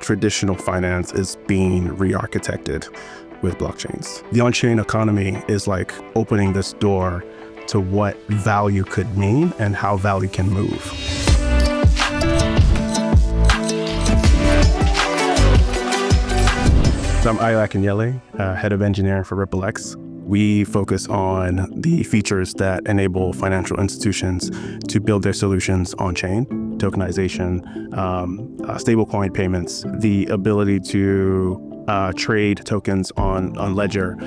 traditional finance is being re-architected with blockchains. The Onchain Economy is like opening this door to what value could mean and how value can move. So I'm Ayo Akinyele, head of engineering for RippleX. We focus on the features that enable financial institutions to build their solutions on-chain, tokenization, stablecoin payments, the ability to trade tokens on Ledger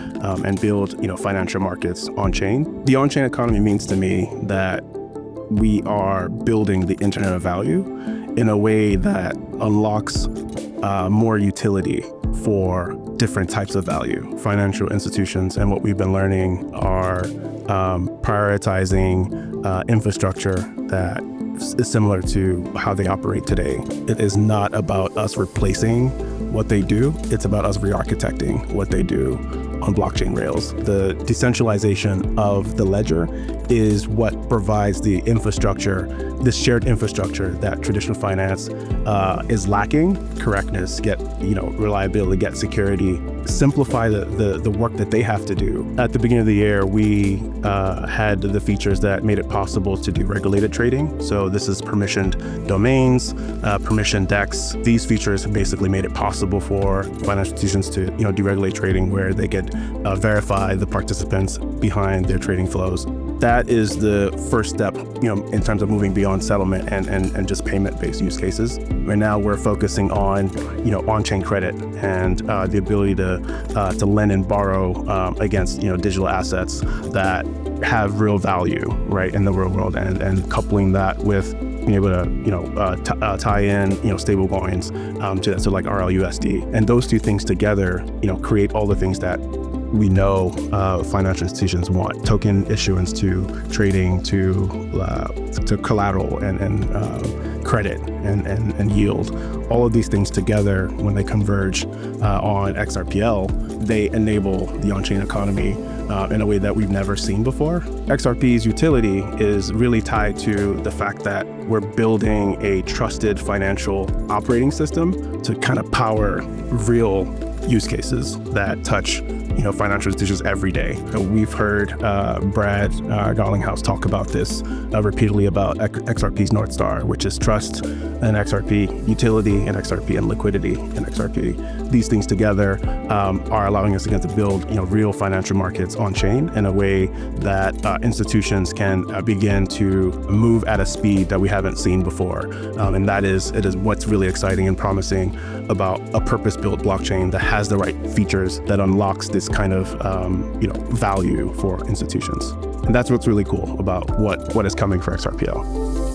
and build financial markets on-chain. The on-chain economy means to me that we are building the internet of value in a way that unlocks more utility for different types of value. Financial institutions, and what we've been learning, are prioritizing infrastructure that is similar to how they operate today. It is not about us replacing what they do, it's about us re-architecting what they do on blockchain rails. The decentralization of the ledger is what provides the infrastructure, this shared infrastructure that traditional finance is lacking. Correctness, get reliability, get security, simplify the work that they have to do. At the beginning of the year, we had the features that made it possible to do regulated trading. So this is permissioned domains, permissioned DEX. These features basically made it possible for financial institutions to deregulate trading, where they could verify the participants behind their trading flows. That is the first step, in terms of moving beyond settlement and just payment-based use cases. Right now, we're focusing on, on-chain credit and the ability to lend and borrow against, digital assets that have real value, right, in the real world, and coupling that with being able to tie in, stable coins to that, so like RLUSD, and those two things together, create all the things that we know financial institutions want: token issuance, to trading, to collateral and credit and yield. All of these things together, when they converge on XRPL, they enable the on-chain economy in a way that we've never seen before. XRP's utility is really tied to the fact that we're building a trusted financial operating system to kind of power real use cases that touch financial institutions every day. We've heard Brad Garlinghouse talk about this repeatedly, about XRP's North Star, which is trust and XRP, utility and XRP, and liquidity and XRP. These things together are allowing us to build real financial markets on chain in a way that institutions can begin to move at a speed that we haven't seen before. And it is what's really exciting and promising about a purpose-built blockchain that has the right features that unlocks this kind of value for institutions. And that's what's really cool about what is coming for XRPL.